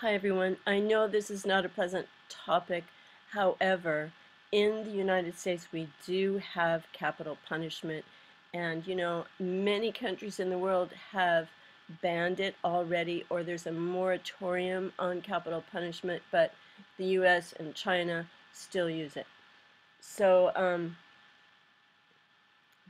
Hi everyone. I know this is not a pleasant topic. However, in the United States we do have capital punishment, and many countries in the world have banned it already, or there's a moratorium on capital punishment, but the US and China still use it. So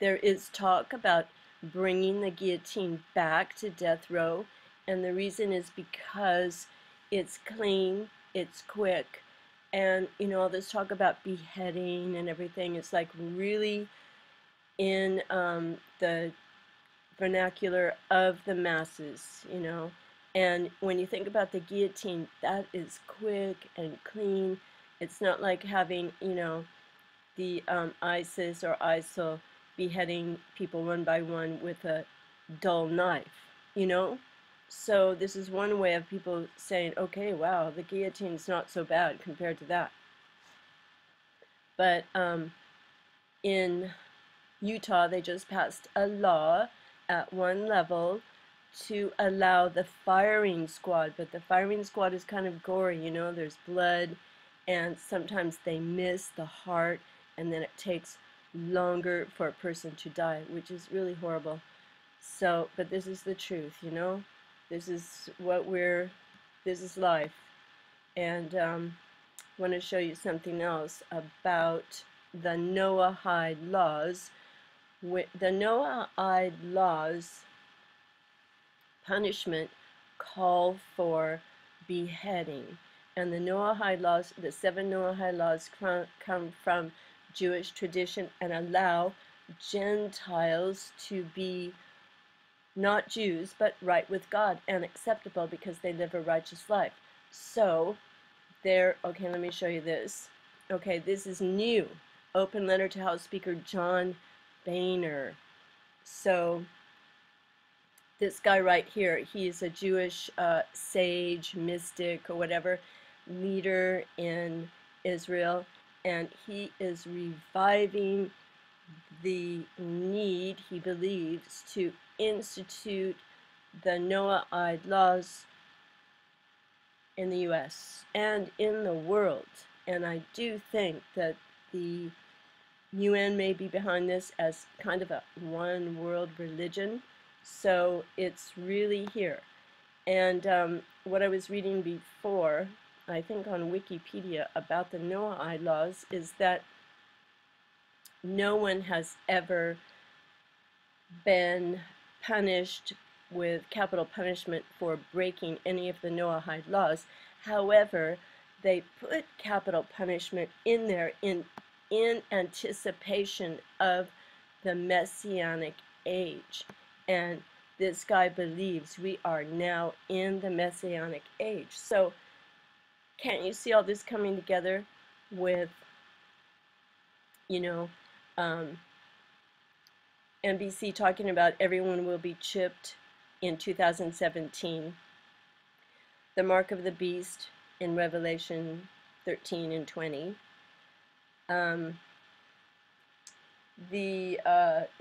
there is talk about bringing the guillotine back to death row, and the reason is because it's clean, it's quick, and all this talk about beheading and everything, it's like really in the vernacular of the masses. And when you think about the guillotine, that is quick and clean. It's not like having, the ISIS or ISIL beheading people one by one with a dull knife. So this is one way of people saying, okay, wow, the guillotine's not so bad compared to that. But in Utah, they just passed a law at one level to allow the firing squad, but the firing squad is kind of gory, there's blood, and sometimes they miss the heart, and then it takes longer for a person to die, which is really horrible. So, but this is the truth, this is this is life. And I want to show you something else about the Noahide laws. The Noahide laws punishment call for beheading, and the Noahide laws, the 7 Noahide laws, come from Jewish tradition and allow Gentiles to be not Jews but right with God and acceptable because they live a righteous life. So okay, let me show you this. Okay, this is new. Open letter to House Speaker John Boehner. So this guy right here, he's a Jewish sage, mystic, or whatever, leader in Israel, and he is reviving the need, he believes, to institute the Noahide laws in the US and in the world. And I do think that the UN may be behind this as kind of a one world religion. So it's really here. And what I was reading before, I think on Wikipedia, about the Noahide laws is that no one has ever been punished with capital punishment for breaking any of the Noahide laws. However, they put capital punishment in there in anticipation of the Messianic age. And this guy believes we are now in the Messianic age. So can't you see all this coming together with, NBC talking about everyone will be chipped in 2017, the mark of the beast in Revelation 13 and 20, the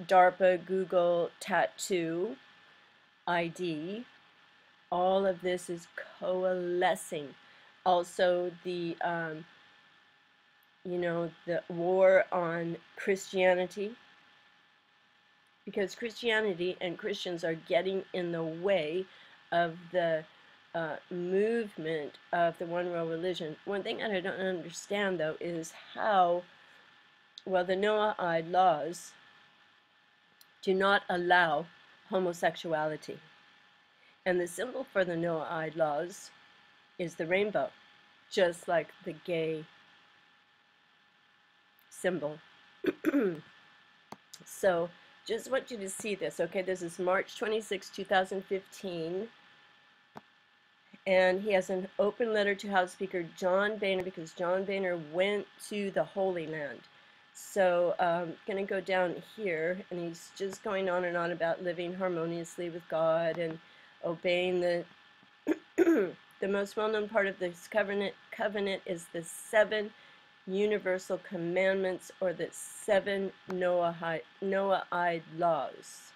DARPA Google tattoo ID, all of this is coalescing. Also the the war on Christianity, because Christianity and Christians are getting in the way of the movement of the one world religion. One thing that I don't understand, though, is how, well, the Noahide laws do not allow homosexuality. And the symbol for the Noahide laws is the rainbow, just like the gay symbol. So just want you to see this. Okay, this is March 26, 2015. And he has an open letter to House Speaker John Boehner, because John Boehner went to the Holy Land. So I'm going to go down here, and he's just going on and on about living harmoniously with God and obeying the the most well-known part of this covenant is the 7 universal commandments, or the 7 Noahide laws.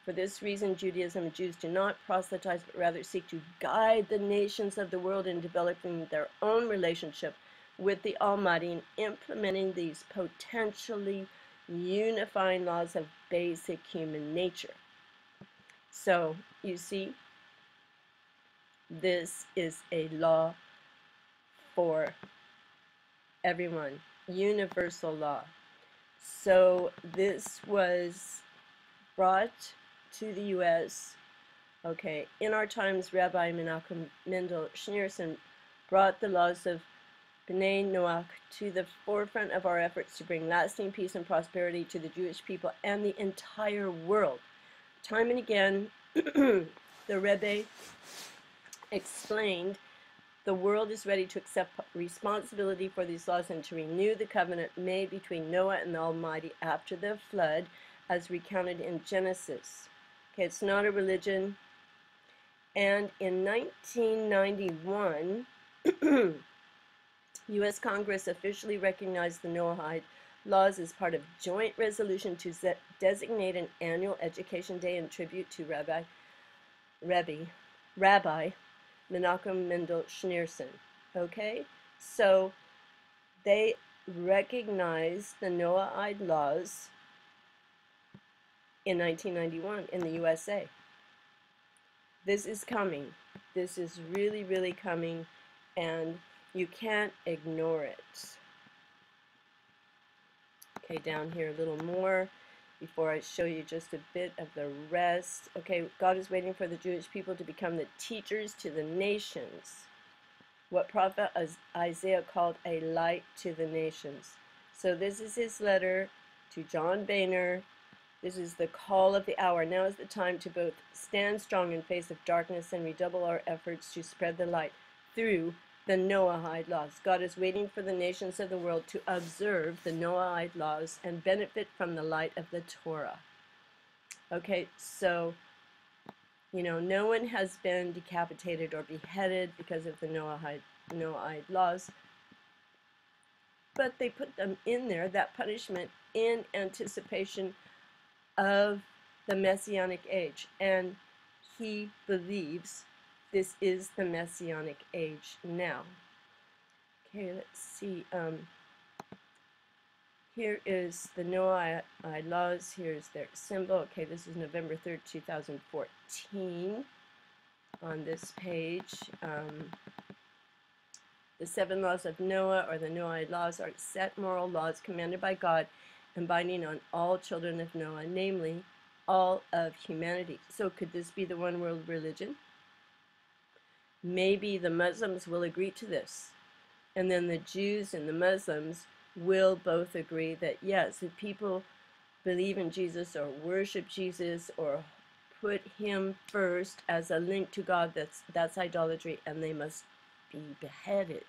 For this reason, Judaism and Jews do not proselytize, but rather seek to guide the nations of the world in developing their own relationship with the Almighty and implementing these potentially unifying laws of basic human nature. So, you see, this is a law for everyone, universal law. So this was brought to the U.S. Okay, in our times, Rabbi Menachem Mendel Schneerson brought the laws of B'nai Noach to the forefront of our efforts to bring lasting peace and prosperity to the Jewish people and the entire world. Time and again, the Rebbe explained the world is ready to accept responsibility for these laws and to renew the covenant made between Noah and the Almighty after the flood, as recounted in Genesis. Okay, it's not a religion. And in 1991, U.S. Congress officially recognized the Noahide laws as part of joint resolution to designate an annual education day in tribute to Rabbi Menachem Mendel Schneerson. Okay, so they recognized the Noahide laws in 1991 in the USA. This is coming. This is really, really coming, and you can't ignore it. Okay, down here a little more before I show you just a bit of the rest. Okay, God is waiting for the Jewish people to become the teachers to the nations. What prophet Isaiah called a light to the nations. So this is his letter to John Boehner. This is the call of the hour. Now is the time to both stand strong in face of darkness and redouble our efforts to spread the light through the Noahide laws. God is waiting for the nations of the world to observe the Noahide laws and benefit from the light of the Torah. Okay, so, you know, no one has been decapitated or beheaded because of the Noahide laws, but they put them in there, that punishment, in anticipation of the Messianic age. And he believes this is the Messianic age now. Okay, let's see. Here is the Noahide laws. Here's their symbol. Okay, this is November 3rd, 2014 on this page. The 7 laws of Noah, or the Noahide laws, are set moral laws commanded by God and binding on all children of Noah, namely all of humanity. So could this be the one world religion? Maybe the Muslims will agree to this. And then the Jews and the Muslims will both agree that yes, if people believe in Jesus or worship Jesus or put him first as a link to God, that's idolatry, and they must be beheaded.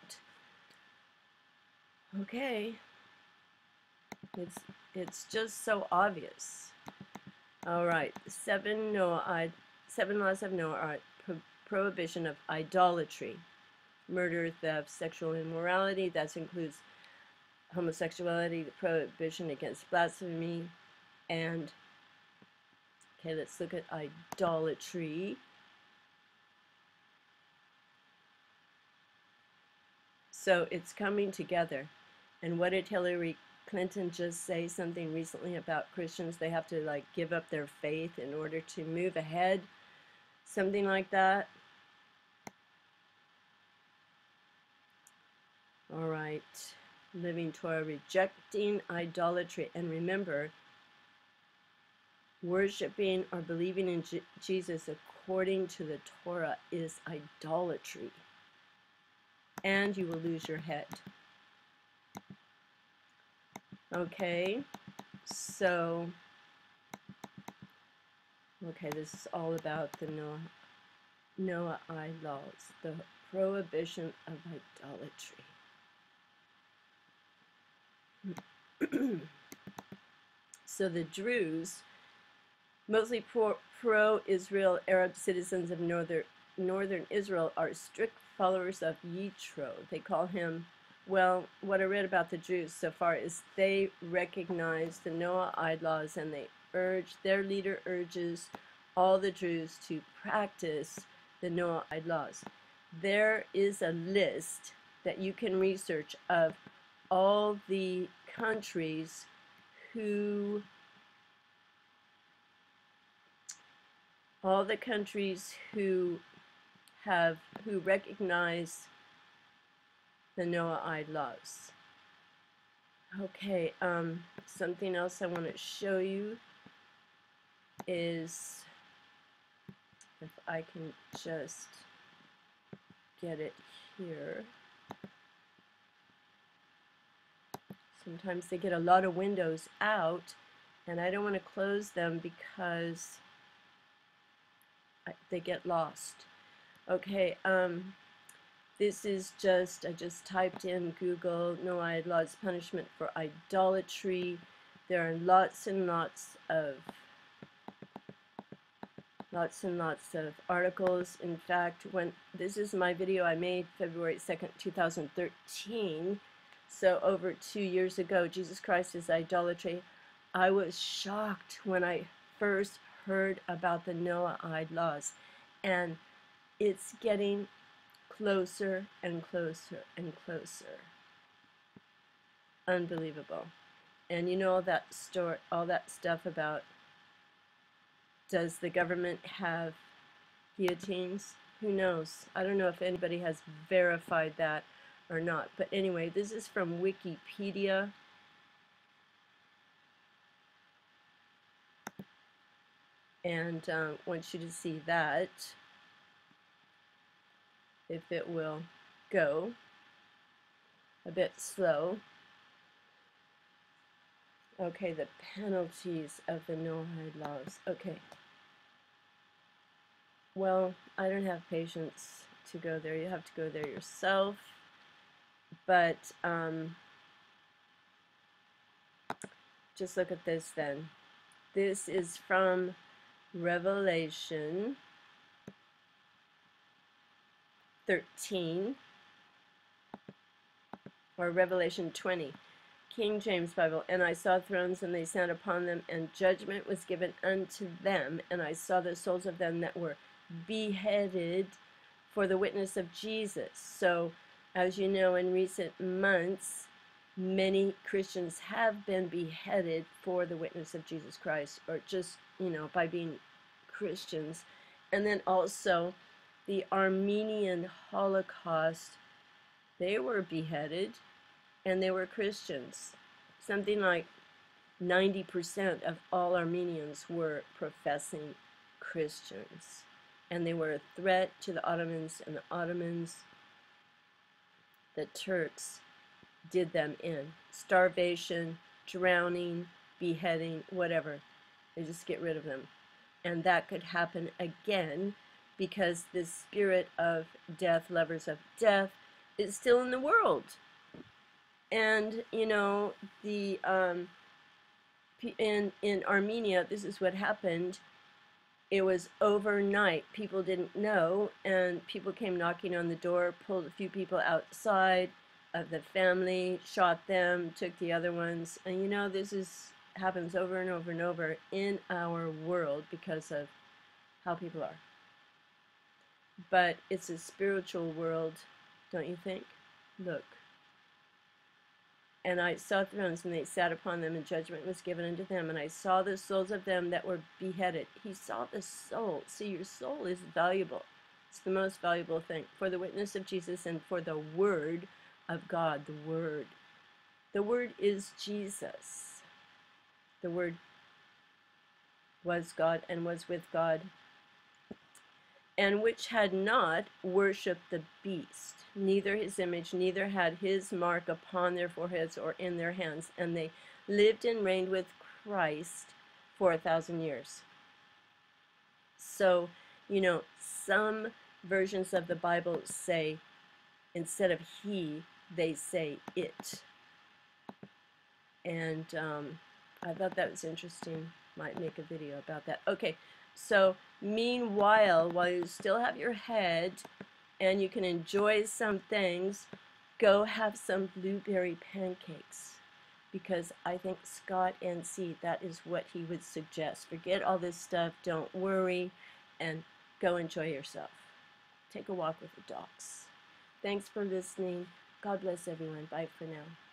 Okay. It's just so obvious. All right, the 7 laws of Noah are prohibition of idolatry, murder, theft, sexual immorality. That includes homosexuality, the prohibition against blasphemy, and okay, let's look at idolatry. So it's coming together. And what did Hillary Clinton just say something recently about Christians? They have to like give up their faith in order to move ahead, something like that. All right, living Torah, rejecting idolatry. And remember, worshiping or believing in Jesus according to the Torah is idolatry, and you will lose your head. Okay, so, okay, this is all about the Noahide laws, the prohibition of idolatry. So the Druze, mostly pro-Israel Arab citizens of northern Israel, are strict followers of Yitro. They call him, well, what I read about the Jews so far is they recognize the Noahide laws, and their leader urges all the Jews to practice the Noahide laws. There is a list that you can research of all the countries who recognize the Noahide laws. Okay, something else I want to show you is, if I can just get it here. Sometimes they get a lot of windows out, and I don't want to close them because they get lost. Okay, this is just, I just typed in Google, Noahide laws, punishment for idolatry. There are lots and lots of articles. In fact, this is my video I made February 2nd, 2013. So over 2 years ago, Jesus Christ is idolatry. I was shocked when I first heard about the Noahide laws, and it's getting closer and closer and closer. Unbelievable. And you know all that stuff about, does the government have guillotines? Who knows? I don't know if anybody has verified that or not. But anyway, this is from Wikipedia. And I want you to see that, if it will go a bit slow. Okay, the penalties of the Noahide laws. Okay. Well, I don't have patience to go there. You have to go there yourself. But just look at this then. This is from Revelation 13, or Revelation 20. King James Bible. And I saw thrones, and they sat upon them, and judgment was given unto them. And I saw the souls of them that were beheaded for the witness of Jesus. So, as you know, in recent months, many Christians have been beheaded for the witness of Jesus Christ, or just, you know, by being Christians. And then also the Armenian Holocaust, they were beheaded, and they were Christians. Something like 90% of all Armenians were professing Christians. And they were a threat to the Ottomans, and the Ottomans, the Turks, did them in. Starvation, drowning, beheading, whatever. They just get rid of them. And that could happen again because the spirit of death, lovers of death, is still in the world. And, you know, the in Armenia, this is what happened. It was overnight. People didn't know, and people came knocking on the door, pulled a few people outside of the family, shot them, took the other ones. And you know, this happens over and over and over in our world because of how people are. But it's a spiritual world, don't you think? Look. And I saw thrones, and they sat upon them, and judgment was given unto them. And I saw the souls of them that were beheaded. He saw the soul. See, your soul is valuable. It's the most valuable thing. For the witness of Jesus and for the word of God. The word. The word is Jesus. The word was God and was with God. And which had not worshipped the beast, neither his image, neither had his mark upon their foreheads or in their hands. And they lived and reigned with Christ for 1,000 years. So, you know, some versions of the Bible say, instead of he, they say it. And I thought that was interesting. Might make a video about that. Okay. So, meanwhile, while you still have your head and you can enjoy some things, go have some blueberry pancakes, because I think Scott NC, that is what he would suggest. Forget all this stuff, don't worry, and go enjoy yourself. Take a walk with the dogs. Thanks for listening. God bless everyone. Bye for now.